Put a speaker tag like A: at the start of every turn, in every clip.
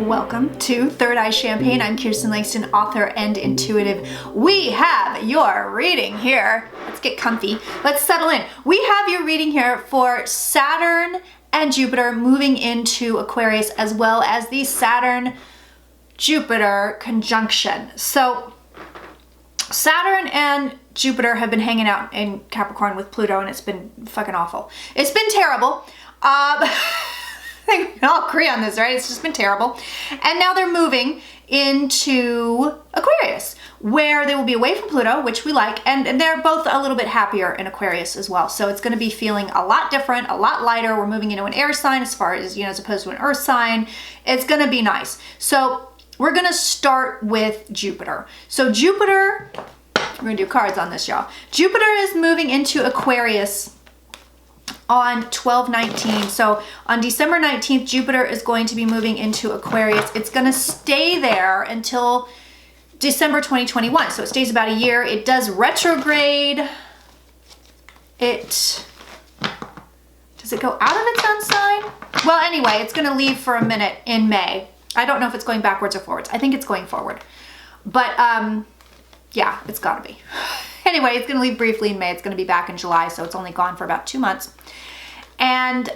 A: Welcome to Third Eye Champagne. I'm Kirsten Langston, author and intuitive. We have your reading here. Let's get comfy. Let's settle in. We have your reading here for Saturn and Jupiter moving into Aquarius, as well as the Saturn-Jupiter conjunction. So Saturn and Jupiter have been hanging out in Capricorn with Pluto, and it's been fucking awful. It's been terrible. I think we can all agree on this, right? It's just been terrible. And now they're moving into Aquarius, where they will be away from Pluto, which we like, and they're both a little bit happier in Aquarius as well. So it's going to be feeling a lot different, a lot lighter. We're moving into an air sign as far as, as opposed to an earth sign. It's going to be nice. So we're going to start with Jupiter. So Jupiter, we're going to do cards on this, y'all. Jupiter is moving into Aquarius on 12/19. So on December 19th, Jupiter is going to be moving into Aquarius. It's going to stay there until December 2021. So it stays about a year. It does retrograde. Does it go out of its own sign? Well, anyway, it's going to leave for a minute in May. I don't know if it's going backwards or forwards. I think it's going forward. But yeah, it's got to be. Anyway, it's going to leave briefly in May. It's going to be back in July, so it's only gone for about 2 months. And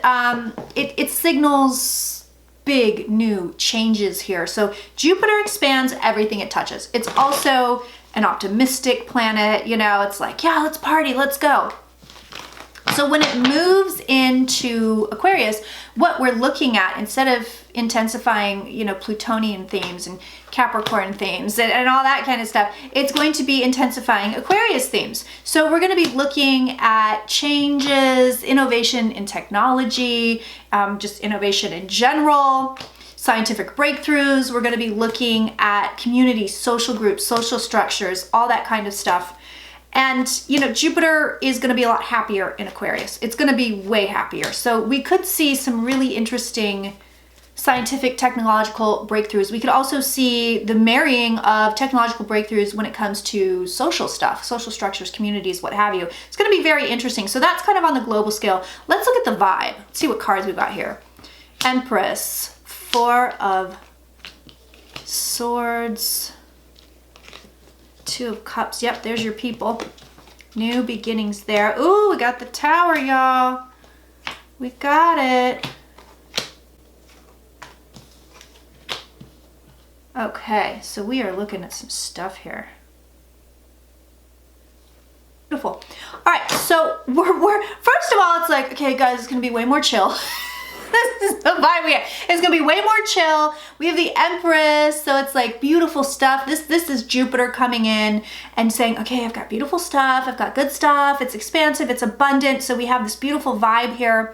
A: it signals big new changes here. So Jupiter expands everything it touches. It's also an optimistic planet. It's like, yeah, let's party, let's go. So when it moves into Aquarius, what we're looking at, instead of intensifying, Plutonian themes and Capricorn themes and all that kind of stuff, it's going to be intensifying Aquarius themes. So we're going to be looking at changes, innovation in technology, just innovation in general, scientific breakthroughs. We're going to be looking at communities, social groups, social structures, all that kind of stuff. And, Jupiter is going to be a lot happier in Aquarius. It's going to be way happier. So we could see some really interesting scientific, technological breakthroughs. We could also see the marrying of technological breakthroughs when it comes to social stuff, social structures, communities, what have you. It's going to be very interesting. So that's kind of on the global scale. Let's look at the vibe. Let's see what cards we've got here. Empress, Four of Swords, Two of Cups. Yep, there's your people. New beginnings there. Ooh, we got the Tower, y'all. We got it. Okay, so we are looking at some stuff here. Beautiful. All right, so we're first of all, it's like, okay, guys, it's gonna be way more chill. This is the vibe we have. It's gonna be way more chill. We have the Empress, so it's like beautiful stuff. This is Jupiter coming in and saying, okay, I've got beautiful stuff, I've got good stuff, it's expansive, it's abundant, so we have this beautiful vibe here.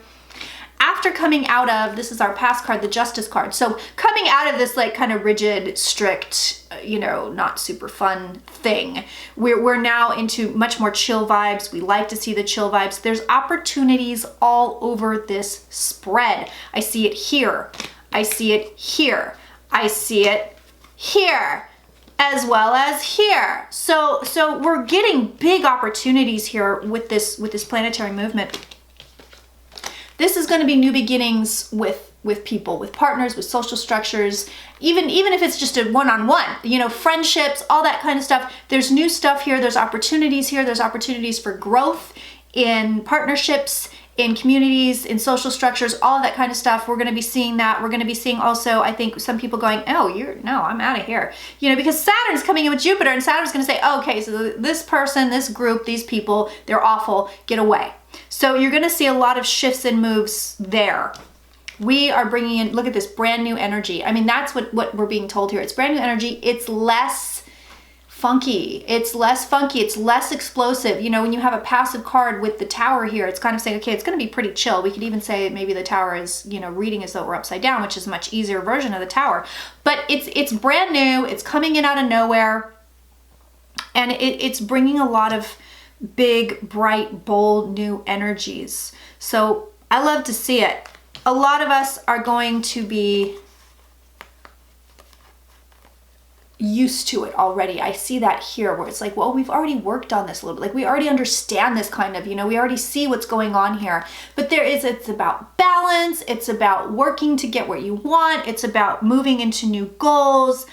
A: After coming out of, this is our past card, the Justice card. So coming out of this like kind of rigid, strict, not super fun thing, we're now into much more chill vibes. We like to see the chill vibes. There's opportunities all over this spread. I see it here. I see it here. I see it here, as well as here. So we're getting big opportunities here with this planetary movement. This is going to be new beginnings with people, with partners, with social structures, even if it's just a one-on-one, friendships, all that kind of stuff. There's new stuff here. There's opportunities here. There's opportunities for growth in partnerships, in communities, in social structures, all of that kind of stuff. We're going to be seeing that. We're going to be seeing also, I think, some people going, oh, no, I'm out of here. Because Saturn's coming in with Jupiter, and Saturn's going to say, oh, okay, so this person, this group, these people, they're awful, get away. So you're going to see a lot of shifts and moves there. We are bringing in, look at this brand new energy. I mean, that's what we're being told here. It's brand new energy. It's less funky. It's less funky. It's less explosive. You know, when you have a passive card with the Tower here, it's kind of saying, okay, it's going to be pretty chill. We could even say maybe the Tower is, you know, reading as though we're upside down, which is a much easier version of the Tower. But it's brand new. It's coming in out of nowhere. And it's bringing a lot of big, bright, bold, new energies. So I love to see it. A lot of us are going to be used to it already. I see that here where it's like, well, we've already worked on this a little bit. Like we already understand this kind of, you know, we already see what's going on here. But it's about balance. It's about working to get where you want. It's about moving into new goals.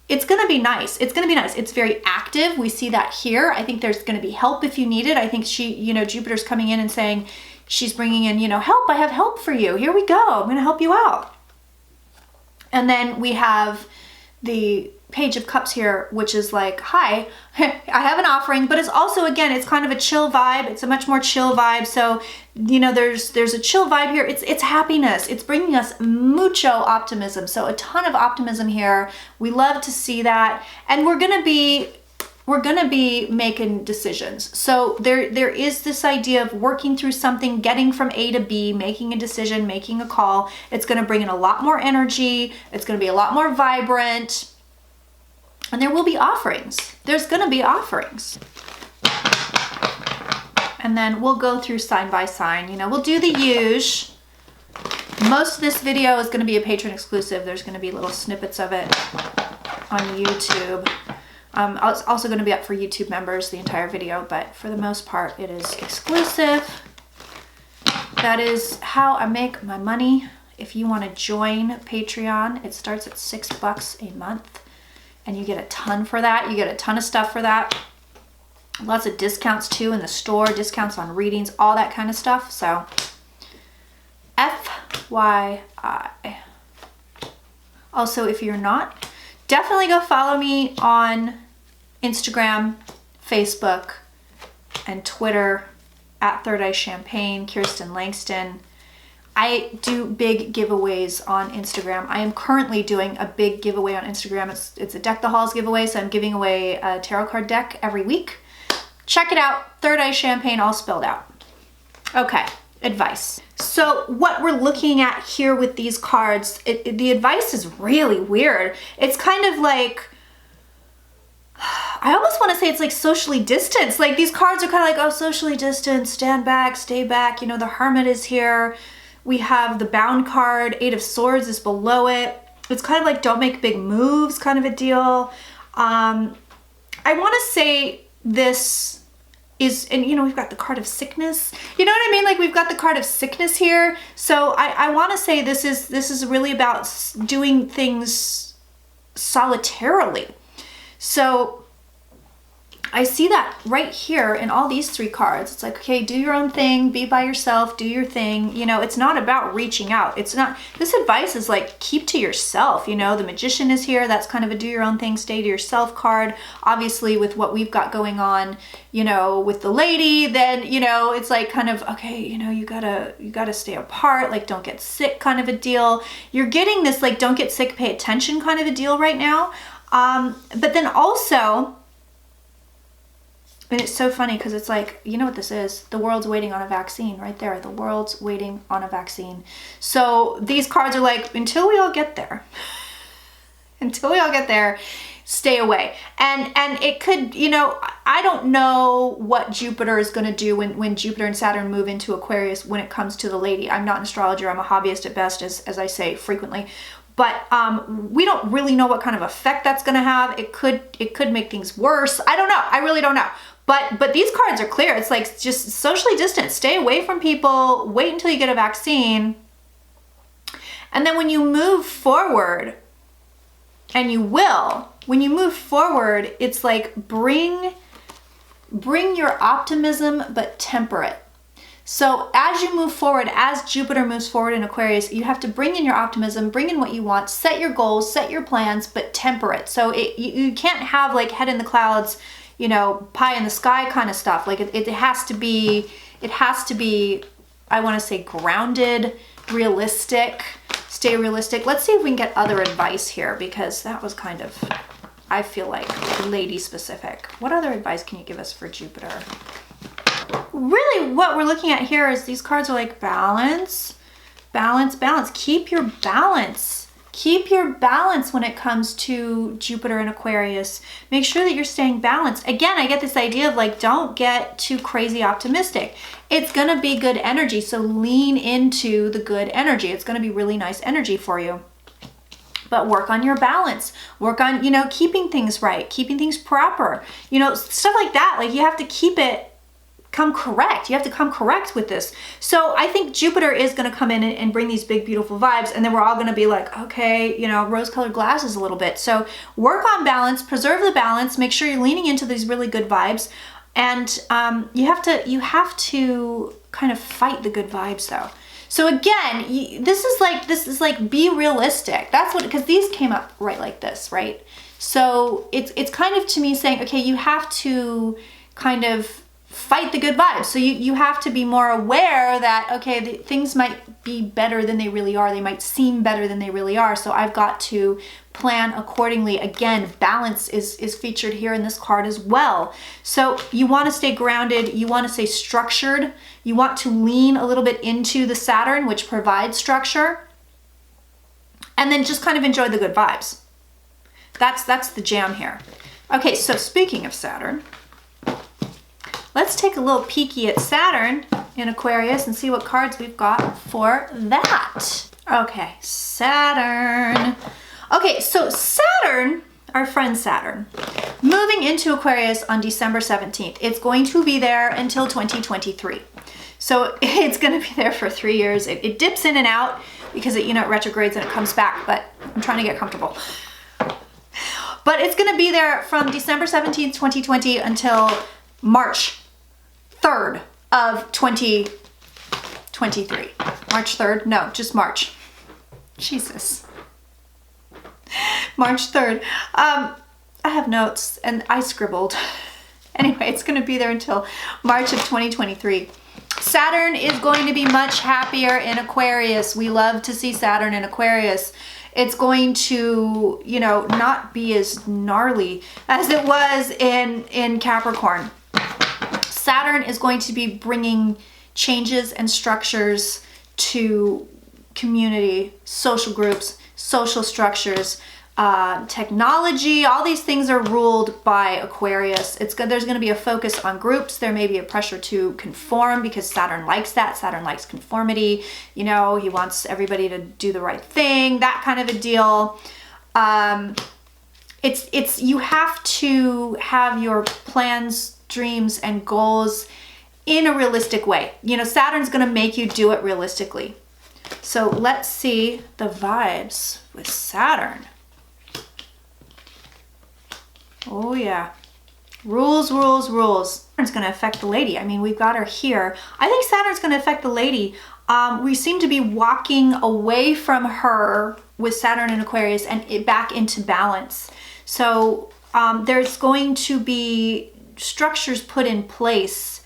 A: It's going to be nice. It's going to be nice. It's very active. We see that here. I think there's going to be help if you need it. I think Jupiter's coming in and saying, she's bringing in, you know, help. I have help for you. Here we go. I'm going to help you out. And then we have the Page of Cups here, which is like, hi, I have an offering, but it's also, again, it's kind of a chill vibe. It's a much more chill vibe. So, you know, there's a chill vibe here. It's happiness. It's bringing us mucho optimism. So a ton of optimism here. We love to see that. And we're going to be making decisions. So there is this idea of working through something, getting from A to B, making a decision, making a call. It's going to bring in a lot more energy. It's going to be a lot more vibrant. And there will be offerings. There's going to be offerings. And then we'll go through sign by sign. You know, we'll do the usual. Most of this video is going to be a patron exclusive. There's going to be little snippets of it on YouTube. It's also going to be up for YouTube members, the entire video, but for the most part, it is exclusive. That is how I make my money. If you want to join Patreon, it starts at $6 a month. And you get a ton for that. You get a ton of stuff for that. Lots of discounts too in the store, discounts on readings, all that kind of stuff. So FYI. Also, if you're not, definitely go follow me on Instagram, Facebook, and Twitter at Third Eye Champagne, Kirsten Langston. I do big giveaways on Instagram. I am currently doing a big giveaway on Instagram. It's a Deck the Halls giveaway, so I'm giving away a tarot card deck every week. Check it out, Third Eye Champagne, all spelled out. Okay, advice. So what we're looking at here with these cards, the advice is really weird. It's kind of like, I almost want to say it's like socially distanced. Like these cards are kind of like, oh, socially distanced, stand back, stay back. You know, the Hermit is here. We have the Bound card, Eight of Swords is below it. It's kind of like don't make big moves kind of a deal. I want to say this is, and you know, we've got the card of sickness. You know what I mean? Like we've got the card of sickness here. So I want to say this is really about doing things solitarily. So I see that right here in all these three cards. It's like, okay, do your own thing, be by yourself, do your thing. You know, it's not about reaching out. It's not, this advice is like, keep to yourself. You know, the Magician is here. That's kind of a do your own thing, stay to yourself card. Obviously with what we've got going on, you know, with the lady, then, you know, it's like kind of, okay, you know, you gotta stay apart, like don't get sick kind of a deal. You're getting this like, don't get sick, pay attention kind of a deal right now. But then also, and it's so funny because it's like, you know what this is? The world's waiting on a vaccine right there. The world's waiting on a vaccine. So these cards are like, until we all get there, until we all get there, stay away. And it could, you know, I don't know what Jupiter is going to do when Jupiter and Saturn move into Aquarius when it comes to the lady. I'm not an astrologer. I'm a hobbyist at best, as I say frequently. But we don't really know what kind of effect that's going to have. It could make things worse. I don't know. I really don't know. But these cards are clear. It's like just socially distant. Stay away from people. Wait until you get a vaccine. And then when you move forward, and you will, when you move forward, it's like bring your optimism, but temper it. So as you move forward, as Jupiter moves forward in Aquarius, you have to bring in your optimism, bring in what you want, set your goals, set your plans, but temper it. So you can't have like head in the clouds, you know, pie in the sky kind of stuff. Like it has to be, I want to say grounded, realistic, stay realistic. Let's see if we can get other advice here because that was kind of I feel like lady specific. What other advice can you give us for Jupiter? Really what we're looking at here is these cards are like balance, balance, balance. Keep your balance. Keep your balance when it comes to Jupiter and Aquarius. Make sure that you're staying balanced. Again, I get this idea of like, don't get too crazy optimistic. It's gonna be good energy, so lean into the good energy. It's gonna be really nice energy for you. But work on your balance. Work on, you know, keeping things right, keeping things proper. You know, stuff like that. Like you have to keep it come correct. You have to come correct with this. So I think Jupiter is going to come in and bring these big, beautiful vibes. And then we're all going to be like, okay, you know, rose-colored glasses a little bit. So work on balance, preserve the balance, make sure you're leaning into these really good vibes. And you have to kind of fight the good vibes though. So again, this is like be realistic. That's what, because these came up right like this, right? So it's kind of to me saying, okay, you have to kind of fight the good vibes. So you have to be more aware that, okay, things might be better than they really are. They might seem better than they really are. So I've got to plan accordingly. Again, balance is featured here in this card as well. So you want to stay grounded. You want to stay structured. You want to lean a little bit into the Saturn, which provides structure. And then just kind of enjoy the good vibes. That's the jam here. Okay, so speaking of Saturn, let's take a little peeky at Saturn in Aquarius and see what cards we've got for that. Okay, Saturn. Okay, so Saturn, our friend Saturn, moving into Aquarius on December 17th. It's going to be there until 2023. So it's going to be there for 3 years. It dips in and out because it, you know, it retrogrades and it comes back, but I'm trying to get comfortable. But it's going to be there from December 17th, 2020 until March 3rd of 2023. March 3rd? No, just March. Jesus. March 3rd. I have notes and I scribbled. Anyway, it's going to be there until March of 2023. Saturn is going to be much happier in Aquarius. We love to see Saturn in Aquarius. It's going to, you know, not be as gnarly as it was in Capricorn. Saturn is going to be bringing changes and structures to community, social groups, social structures, technology. All these things are ruled by Aquarius. There's going to be a focus on groups. There may be a pressure to conform because Saturn likes that. Saturn likes conformity. You know, he wants everybody to do the right thing, that kind of a deal. You have to have your plans, dreams, and goals in a realistic way. You know, Saturn's going to make you do it realistically. So let's see the vibes with Saturn. Oh yeah. Rules, rules, rules. Saturn's going to affect the lady. I mean, we've got her here. I think Saturn's going to affect the lady. We seem to be walking away from her with Saturn and Aquarius and back into balance. So there's going to be structures put in place,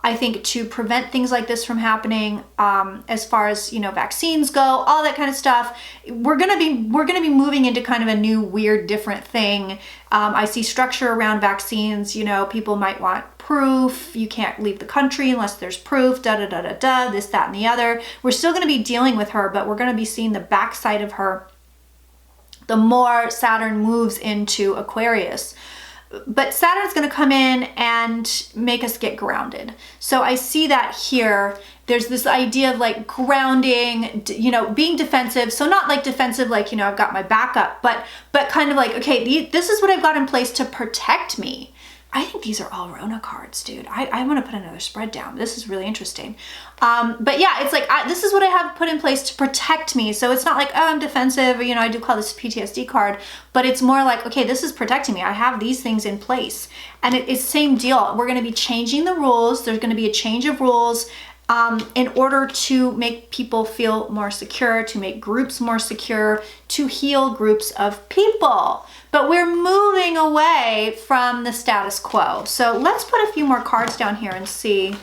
A: I think, to prevent things like this from happening. As far as, you know, vaccines go, all that kind of stuff. We're gonna be moving into kind of a new, weird, different thing. I see structure around vaccines. You know, people might want proof. You can't leave the country unless there's proof. Da da da da da. This, that, and the other. We're still gonna be dealing with her, but we're gonna be seeing the backside of her the more Saturn moves into Aquarius. But Saturn's going to come in and make us get grounded. So I see that here. There's this idea of like grounding, you know, being defensive. So not like defensive, like, you know, I've got my backup, but kind of like, okay, this is what I've got in place to protect me. I think these are all Rona cards, dude. I want to put another spread down. This is really interesting. But yeah, it's like, this is what I have put in place to protect me. So it's not like, oh, I'm defensive, or, you know, I do call this a PTSD card, but it's more like, okay, this is protecting me. I have these things in place. And it's same deal. We're going to be changing the rules. There's going to be a change of rules in order to make people feel more secure, to make groups more secure, to heal groups of people. But we're moving away from the status quo. So let's put a few more cards down here and see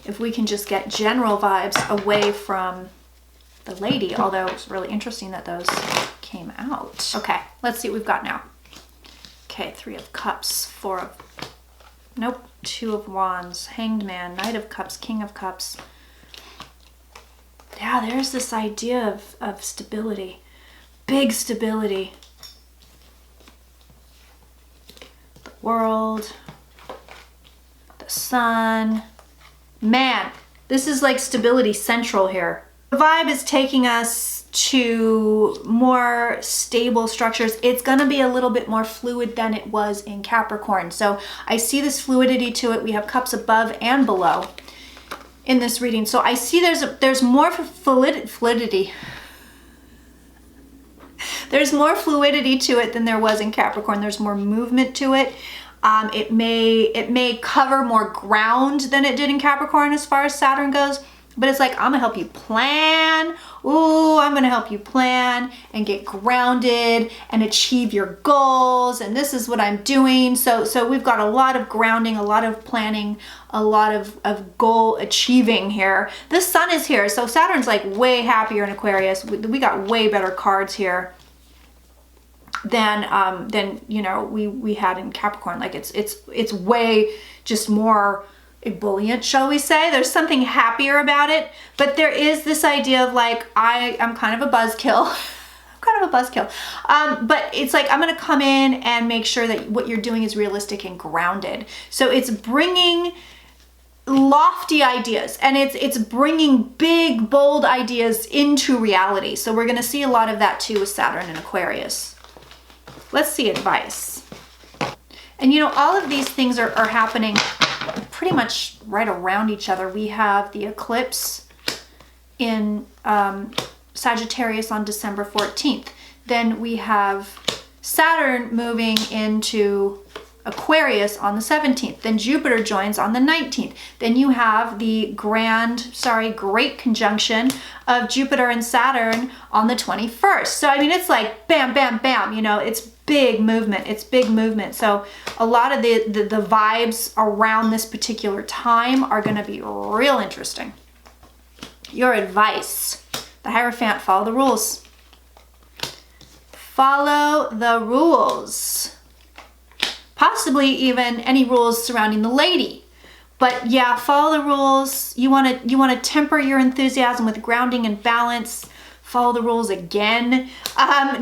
A: if we can just get general vibes away from the lady, although it's really interesting that those came out. Okay, let's see what we've got now. Okay, 3 of Cups, 4 of, nope, 2 of Wands, Hanged Man, Knight of Cups, King of Cups. Yeah, there's this idea of stability, big stability. The World, the Sun. Man, this is like stability central here. The vibe is taking us to more stable structures. It's going to be a little bit more fluid than it was in Capricorn. So I see this fluidity to it. We have cups above and below in this reading. So I see there's more fluidity. There's more fluidity to it than there was in Capricorn. There's more movement to it. It may cover more ground than it did in Capricorn as far as Saturn goes. But it's like, I'm gonna help you plan. Ooh, I'm gonna help you plan and get grounded and achieve your goals. And this is what I'm doing. So we've got a lot of grounding, a lot of planning, a lot of goal achieving here. The Sun is here. So Saturn's like way happier in Aquarius. We got way better cards here than you know, we had in Capricorn. Like it's way just more ebullient, shall we say. There's something happier about it, but there is this idea of like, I'm kind of a buzzkill. I'm kind of a buzzkill. But it's like, I'm going to come in and make sure that what you're doing is realistic and grounded. So it's bringing lofty ideas, and it's bringing big, bold ideas into reality. So we're going to see a lot of that too with Saturn and Aquarius. Let's see advice. And you know, all of these things are happening pretty much right around each other. We have the eclipse in Sagittarius on December 14th. Then we have Saturn moving into Aquarius on the 17th. Then Jupiter joins on the 19th. Then you have the great conjunction of Jupiter and Saturn on the 21st. So I mean, it's like bam, bam, bam, you know, it's big movement. It's big movement. So a lot of the vibes around this particular time are going to be real interesting. Your advice. The Hierophant, follow the rules. Follow the rules. Possibly even any rules surrounding the lady. But yeah, follow the rules. You want to temper your enthusiasm with grounding and balance. Follow the rules again.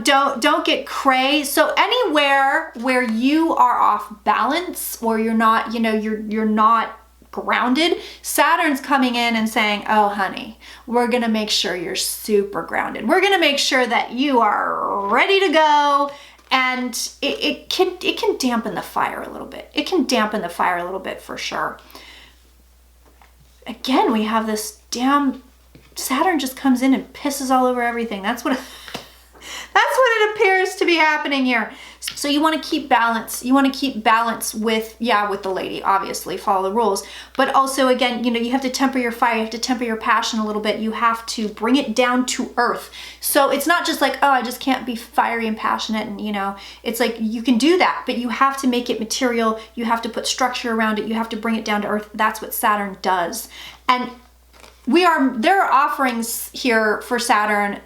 A: Don't get cray. So anywhere where you are off balance or you're not, you know, you're not grounded, Saturn's coming in and saying, oh honey, we're gonna make sure you're super grounded. We're gonna make sure that you are ready to go. And it can dampen the fire a little bit. It can dampen the fire a little bit for sure. Again, we have this damn Saturn just comes in and pisses all over everything. That's what it appears to be happening here. So you want to keep balance. You want to keep balance with the lady, obviously, follow the rules. But also, again, you know, you have to temper your fire. You have to temper your passion a little bit. You have to bring it down to earth. So it's not just like, oh, I just can't be fiery and passionate. And, you know, it's like you can do that, but you have to make it material. You have to put structure around it. You have to bring it down to earth. That's what Saturn does. And there are offerings here for Saturn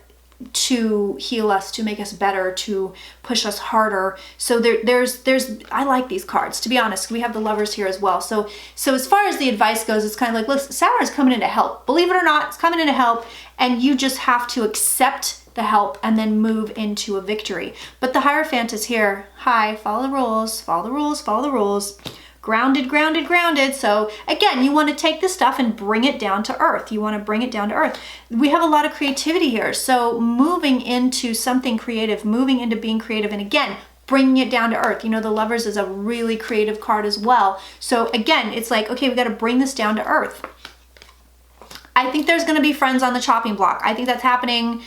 A: to heal us, to make us better, to push us harder. So there's I like these cards, to be honest. We have the Lovers here as well. So as far as the advice goes, it's kind of like, look, Saturn's coming in to help. Believe it or not, it's coming in to help, and you just have to accept the help and then move into a victory. But the Hierophant is here. Hi, follow the rules, follow the rules, follow the rules. Grounded, grounded, grounded. So again, you want to take this stuff and bring it down to earth. You want to bring it down to earth. We have a lot of creativity here. So moving into something creative, moving into being creative, and again, bringing it down to earth. You know, the Lovers is a really creative card as well. So again, it's like, okay, we got to bring this down to earth. I think there's going to be friends on the chopping block. I think that's happening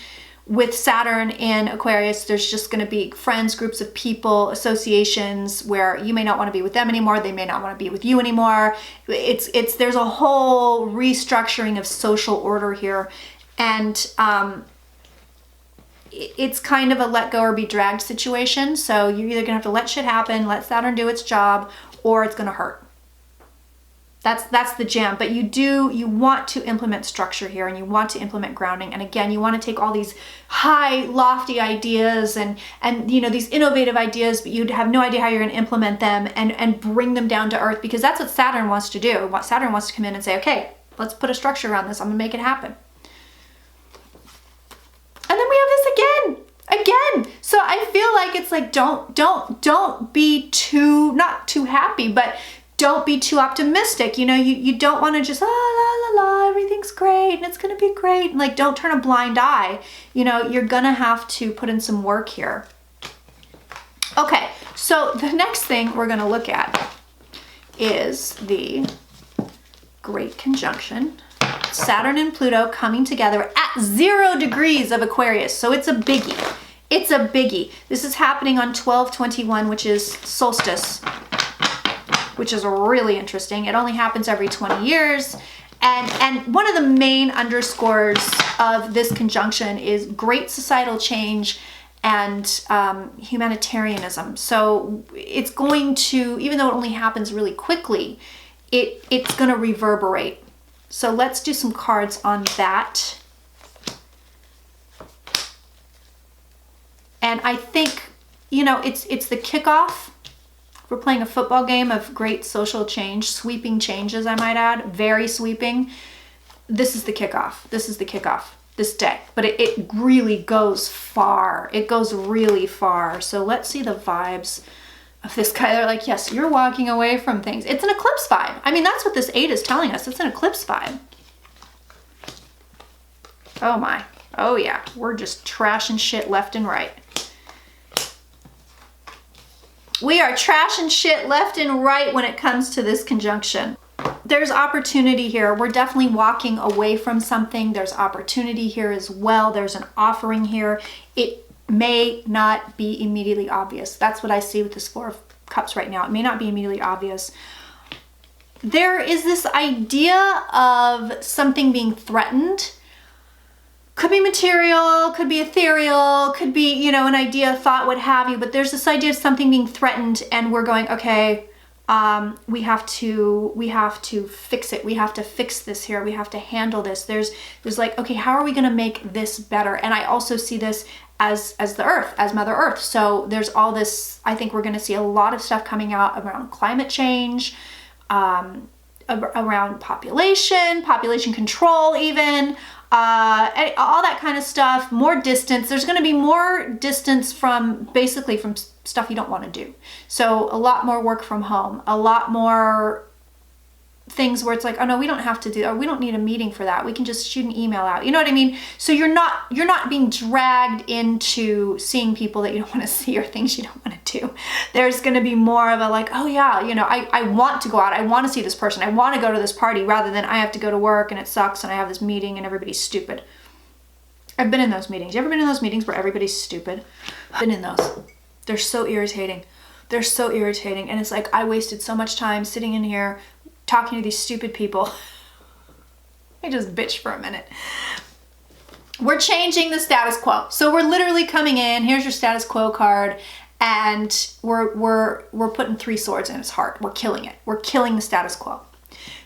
A: with Saturn in Aquarius. There's just going to be friends, groups of people, associations where you may not want to be with them anymore. They may not want to be with you anymore. There's a whole restructuring of social order here. And it's kind of a let go or be dragged situation. So you're either going to have to let shit happen, let Saturn do its job, or it's going to hurt. That's the jam. But you want to implement structure here, and you want to implement grounding. And again, you want to take all these high, lofty ideas and you know, these innovative ideas, but you'd have no idea how you're going to implement them and bring them down to earth, because that's what Saturn wants to do. Saturn wants to come in and say, okay, let's put a structure around this. I'm gonna make it happen. And then we have this again. So I feel like it's like, don't be too, not too happy, but don't be too optimistic. You know, you don't want to just, la, la, la, everything's great and it's going to be great. And like, don't turn a blind eye. You know, you're going to have to put in some work here. Okay, so the next thing we're going to look at is the Great Conjunction. Saturn and Pluto coming together at 0 degrees of Aquarius. So it's a biggie. It's a biggie. This is happening on 12/21, which is solstice, which is really interesting. It only happens every 20 years. And one of the main underscores of this conjunction is great societal change and humanitarianism. So it's going to, even though it only happens really quickly, it's going to reverberate. So let's do some cards on that. And I think, you know, it's the kickoff. We're playing a football game of great social change, sweeping changes, I might add, very sweeping. This is the kickoff. This is the kickoff this day, but it really goes far. It goes really far. So let's see the vibes of this guy. They're like, yes, you're walking away from things. It's an eclipse vibe. I mean, that's what this 8 is telling us. It's an eclipse vibe. Oh my. Oh yeah. We're just trashing shit left and right. We are trashing shit left and right when it comes to this conjunction. There's opportunity here. We're definitely walking away from something. There's opportunity here as well. There's an offering here. It may not be immediately obvious. That's what I see with this 4 of Cups right now. It may not be immediately obvious. There is this idea of something being threatened. Could be material, could be ethereal, could be, you know, an idea, thought, what have you, but there's this idea of something being threatened, and we're going, okay, we have to fix it. We have to fix this here. We have to handle this. There's like, okay, how are we going to make this better? And I also see this as the earth, as Mother Earth. So there's all this, I think we're going to see a lot of stuff coming out around climate change, around population control even, all that kind of stuff, more distance. There's going to be more distance from basically from stuff you don't want to do. So a lot more work from home, a lot more things where it's like, oh no, we don't have to do, or we don't need a meeting for that. We can just shoot an email out. You know what I mean? So you're not being dragged into seeing people that you don't want to see or things you don't want to do. There's going to be more of a like, oh yeah, you know, I want to go out. I want to see this person. I want to go to this party, rather than I have to go to work and it sucks and I have this meeting and everybody's stupid. I've been in those meetings. You ever been in those meetings where everybody's stupid? I've been in those. They're so irritating. They're so irritating. And it's like, I wasted so much time sitting in here talking to these stupid people. I just bitch for a minute. We're changing the status quo. So we're literally coming in, here's your status quo card, and we're putting 3 swords in his heart. We're killing it. We're killing the status quo.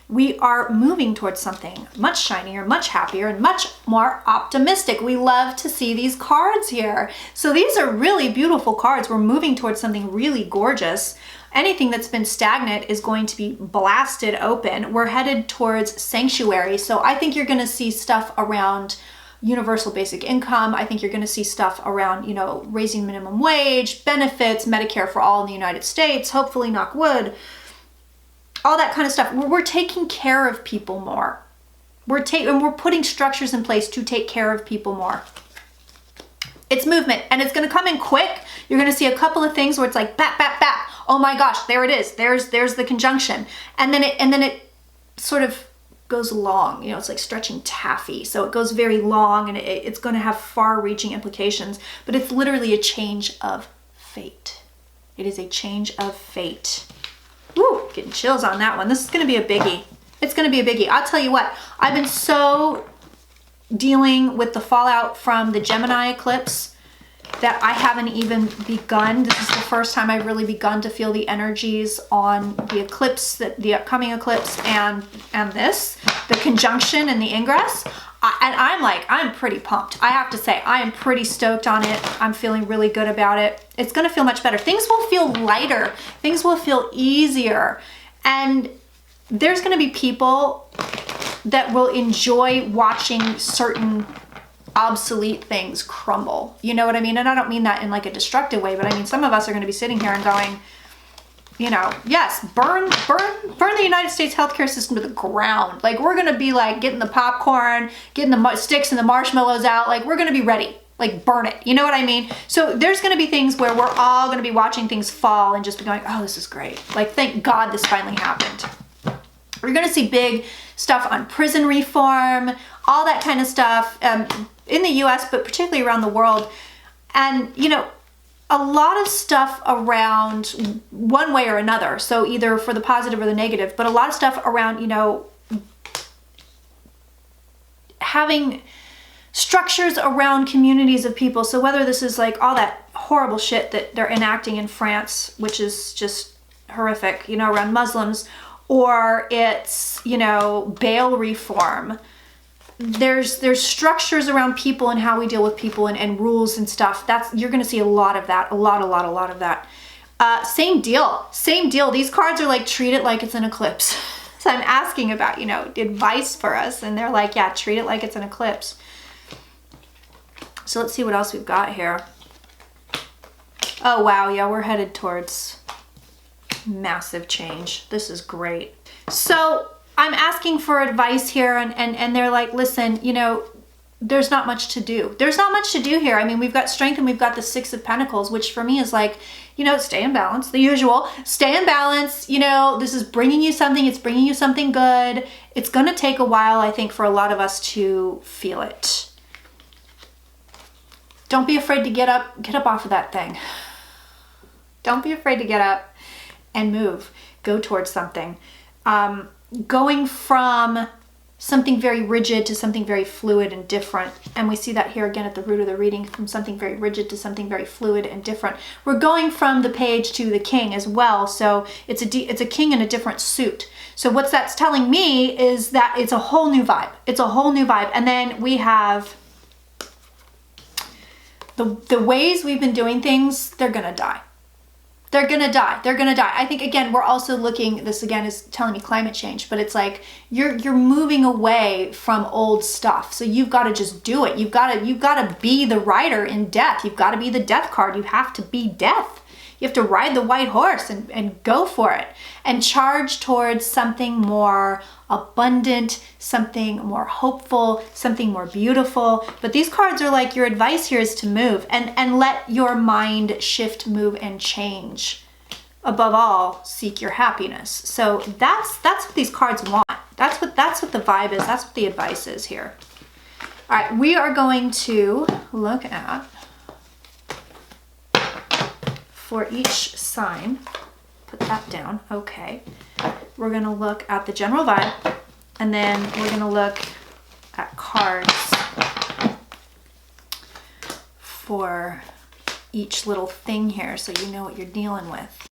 A: We are moving towards something much shinier, much happier, and much more optimistic. We love to see these cards here. So these are really beautiful cards. We're moving towards something really gorgeous. Anything that's been stagnant is going to be blasted open. We're headed towards sanctuary. So I think you're going to see stuff around universal basic income. I think you're going to see stuff around, you know, raising minimum wage, benefits, Medicare for all in the United States, hopefully, knock wood, all that kind of stuff. We're taking care of people more. And we're putting structures in place to take care of people more. It's movement, and it's going to come in quick. You're going to see a couple of things where it's like bap, bap, bap. Oh my gosh, there it is. There's the conjunction. And then it sort of goes long. You know, it's like stretching taffy. So it goes very long, and it's going to have far-reaching implications, but it's literally a change of fate. It is a change of fate. Woo, getting chills on that one. This is going to be a biggie. It's going to be a biggie. I'll tell you what, I've been so dealing with the fallout from the Gemini eclipse that I haven't even begun. This is the first time I've really begun to feel the energies on the eclipse, the upcoming eclipse, and this, the conjunction and the ingress. And I'm pretty pumped. I have to say, I am pretty stoked on it. I'm feeling really good about it. It's gonna feel much better. Things will feel lighter. Things will feel easier. And there's gonna be people that will enjoy watching certain obsolete things crumble. You know what I mean? And I don't mean that in like a destructive way, but I mean, some of us are going to be sitting here and going, you know, yes, burn the United States healthcare system to the ground. Like, we're going to be like getting the popcorn, getting the sticks and the marshmallows out. Like, we're going to be ready. Like, burn it. You know what I mean? So there's going to be things where we're all going to be watching things fall and just be going, oh, this is great. Like, thank God this finally happened. We're going to see big stuff on prison reform, all that kind of stuff. In the US, but particularly around the world. And, you know, a lot of stuff around one way or another. So either for the positive or the negative, but a lot of stuff around, you know, having structures around communities of people. So whether this is like all that horrible shit that they're enacting in France, which is just horrific, you know, around Muslims, or it's, you know, bail reform. There's structures around people and how we deal with people and rules and stuff. You're going to see a lot of that, a lot of that. Same deal. These cards are like, treat it like it's an eclipse. So I'm asking about, you know, advice for us, and they're like, yeah, treat it like it's an eclipse. So let's see what else we've got here. Oh wow, yeah, we're headed towards massive change. This is great. So I'm asking for advice here, and they're like, listen, you know, there's not much to do. There's not much to do here. I mean, we've got strength and we've got the Six of Pentacles, which for me is like, you know, stay in balance, the usual. Stay in balance, you know, this is bringing you something. It's bringing you something good. It's going to take a while, I think, for a lot of us to feel it. Don't be afraid to get up off of that thing. Don't be afraid to get up and move. Go towards something. Going from something very rigid to something very fluid and different. And we see that here again at the root of the reading, from something very rigid to something very fluid and different. We're going from the Page to the King as well. So it's a king in a different suit. So what that's telling me is that it's a whole new vibe. It's a whole new vibe. And then we have the ways we've been doing things, they're gonna die. They're gonna die. They're gonna die. I think, again, we're also looking, this again is telling me climate change, but it's like you're moving away from old stuff. So you've got to just do it. You've got to be the rider in death. You've got to be the death card. You have to be death. You have to ride the white horse and go for it and charge towards something more abundant, something more hopeful, something more beautiful. But these cards are like, your advice here is to move and let your mind shift, move, and change. Above all, seek your happiness. So that's what these cards want. That's what the vibe is. That's what the advice is here. All right, we are going to look at, for each sign, put that down, okay. We're gonna look at the general vibe, and then we're gonna look at cards for each little thing here so you know what you're dealing with.